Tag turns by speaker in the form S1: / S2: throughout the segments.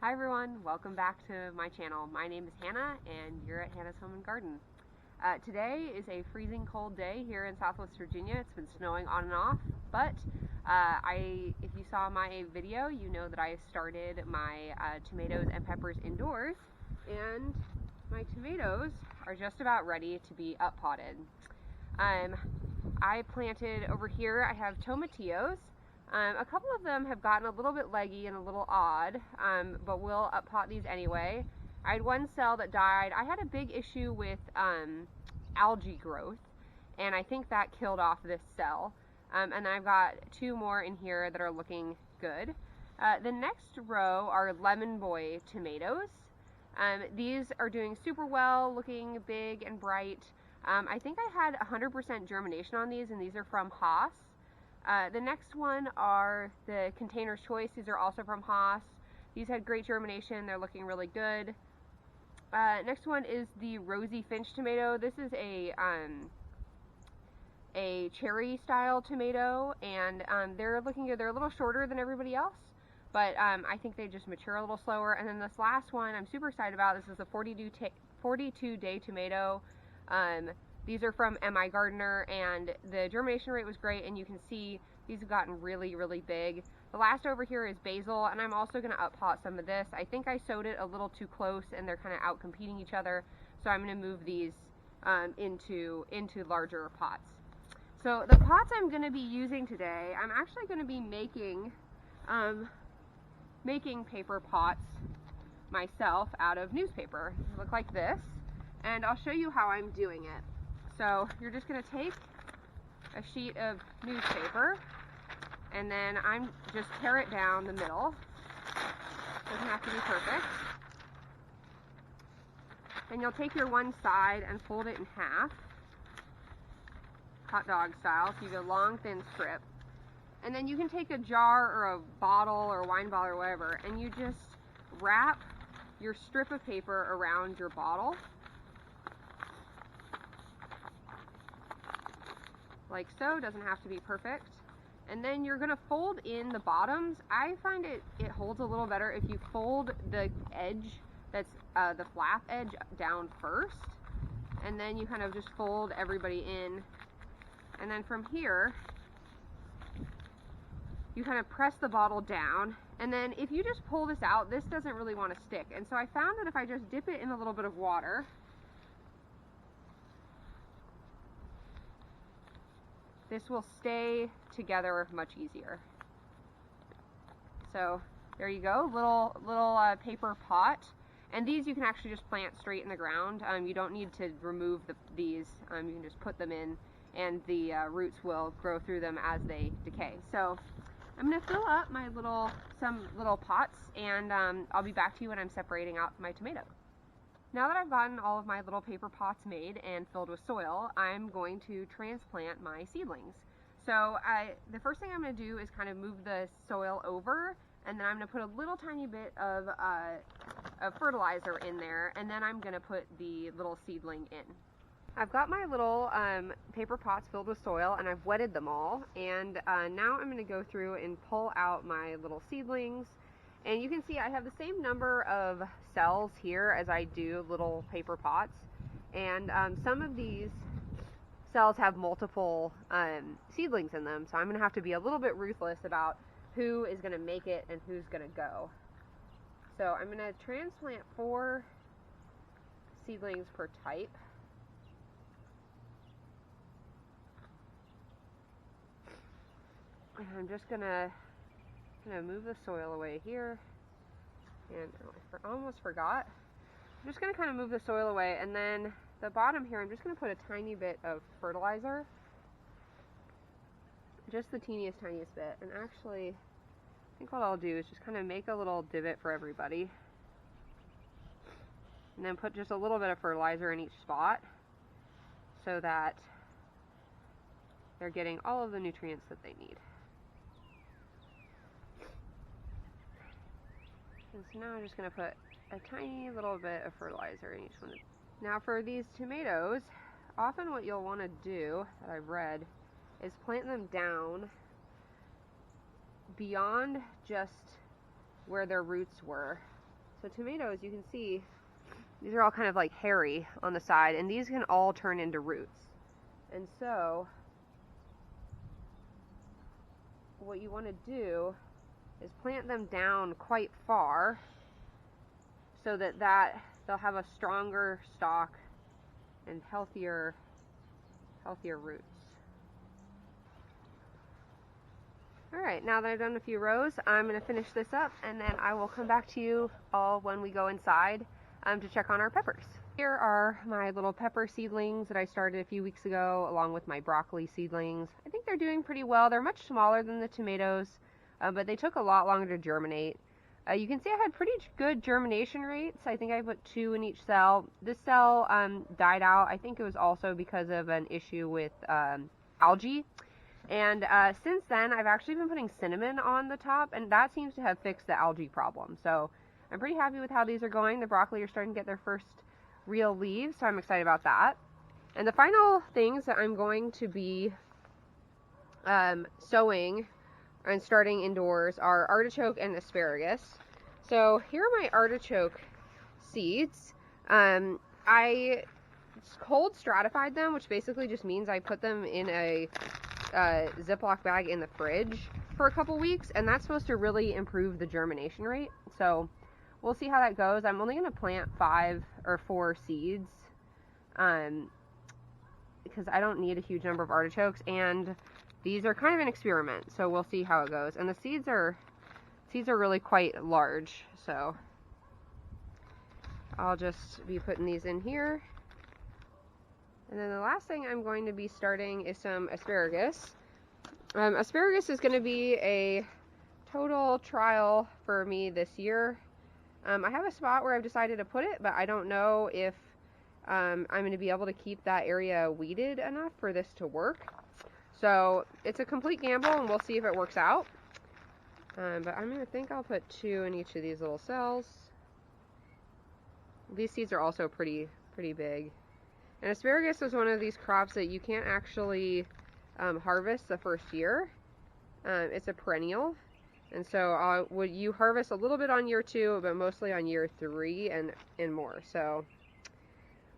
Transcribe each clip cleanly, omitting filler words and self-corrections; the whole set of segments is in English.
S1: Hi everyone, welcome back to my channel. My name is Hannah and you're at Hannah's Home and Garden. Today is a freezing cold day here in Southwest Virginia. It's been snowing on and off, but if you saw my video, you know that I started my tomatoes and peppers indoors, and my tomatoes are just about ready to be up potted. I planted over here, I have tomatillos. A couple of them have gotten a little bit leggy and a little odd, but we'll up pot these anyway. I had one cell that died. I had a big issue with algae growth, and I think that killed off this cell. And I've got two more in here that are looking good. The next row are lemon boy tomatoes. These are doing super well, looking big and bright. I think I had 100% germination on these, and these are from Haas. The next one are the Container's Choice. These are also from Haas. These had great germination. They're looking really good. Next one is the Rosy Finch tomato. This is a cherry style tomato, and they're looking good. They're a little shorter than everybody else, but I think they just mature a little slower. And then this last one I'm super excited about. This is a 42-day tomato. These are from M.I. Gardener, and the germination rate was great, and you can see these have gotten really, really big. The last over here is basil, and I'm also going to up pot some of this. I think I sowed it a little too close, and they're kind of out competing each other, so I'm going to move these into larger pots. So the pots I'm going to be using today, I'm actually going to be making paper pots myself out of newspaper. They look like this, and I'll show you how I'm doing it. So you're just going to take a sheet of newspaper, and then I'm just tear it down the middle. Doesn't have to be perfect. And you'll take your one side and fold it in half, hot dog style, so you get a long thin strip. And then you can take a jar or a bottle or a wine bottle or whatever, and you just wrap your strip of paper around your bottle, like so. Doesn't have to be perfect. And then you're going to fold in the bottoms. I find it holds a little better if you fold the edge, that's the flap edge, down first, and then you kind of just fold everybody in, and then from here you kind of press the bottle down, and then if you just pull this out, this doesn't really want to stick. And so I found that if I just dip it in a little bit of water, this will stay together much easier. So there you go, little paper pot. And these you can actually just plant straight in the ground. You don't need to remove these. You can just put them in, and the roots will grow through them as they decay. So I'm going to fill up my some little pots, and I'll be back to you when I'm separating out my tomato. Now that I've gotten all of my little paper pots made and filled with soil, I'm going to transplant my seedlings. So the first thing I'm going to do is kind of move the soil over, and then I'm going to put a little tiny bit of fertilizer in there, and then I'm going to put the little seedling in. I've got my little paper pots filled with soil, and I've wetted them all, and now I'm going to go through and pull out my little seedlings. And you can see I have the same number of cells here as I do little paper pots, and some of these cells have multiple seedlings in them, so I'm going to have to be a little bit ruthless about who is going to make it and who's going to go. So I'm going to transplant 4 seedlings per type. And I'm just going to move the soil away here, and I almost forgot. I'm just going to kind of move the soil away, and then the bottom here I'm just going to put a tiny bit of fertilizer, just the tiniest bit. And actually I think what I'll do is just kind of make a little divot for everybody, and then put just a little bit of fertilizer in each spot so that they're getting all of the nutrients that they need. And so now I'm just going to put a tiny little bit of fertilizer in each one. Now for these tomatoes, often what you'll want to do, that I've read, is plant them down beyond just where their roots were. So tomatoes, you can see, these are all kind of like hairy on the side, and these can all turn into roots. And so, what you want to do is plant them down quite far so that they'll have a stronger stalk and healthier roots. Alright, now that I've done a few rows, I'm going to finish this up, and then I will come back to you all when we go inside to check on our peppers. Here are my little pepper seedlings that I started a few weeks ago, along with my broccoli seedlings. I think they're doing pretty well. They're much smaller than the tomatoes, but they took a lot longer to germinate. You can see I had pretty good germination rates. I think I put 2 in each cell. This cell died out. I think it was also because of an issue with algae. And since then, I've actually been putting cinnamon on the top, and that seems to have fixed the algae problem. So I'm pretty happy with how these are going. The broccoli are starting to get their first real leaves, so I'm excited about that. And the final things that I'm going to be sowing and starting indoors are artichoke and asparagus. So here are my artichoke seeds. I cold stratified them, which basically just means I put them in a Ziploc bag in the fridge for a couple weeks, and that's supposed to really improve the germination rate. So we'll see how that goes. I'm only going to plant 5 or 4 seeds because I don't need a huge number of artichokes, and these are kind of an experiment, so we'll see how it goes. And the seeds are really quite large, so I'll just be putting these in here. And then the last thing I'm going to be starting is some asparagus. Asparagus is going to be a total trial for me this year. I have a spot where I've decided to put it, but I don't know if I'm going to be able to keep that area weeded enough for this to work. So it's a complete gamble, and we'll see if it works out. But I'm going to think I'll put 2 in each of these little cells. These seeds are also pretty big. And asparagus is one of these crops that you can't actually harvest the first year. It's a perennial. And so you harvest a little bit on year 2, but mostly on year 3 and more. So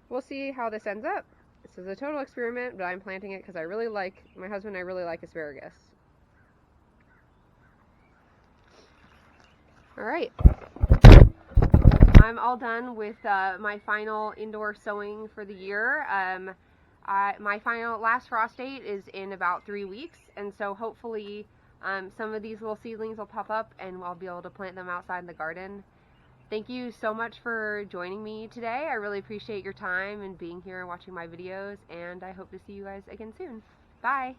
S1: we'll see how this ends up. This is a total experiment, but I'm planting it because my husband and I really like asparagus. Alright. I'm all done with my final indoor sowing for the year. My last frost date is in about 3 weeks, and so hopefully some of these little seedlings will pop up and I'll be able to plant them outside in the garden. Thank you so much for joining me today. I really appreciate your time and being here and watching my videos, and I hope to see you guys again soon. Bye!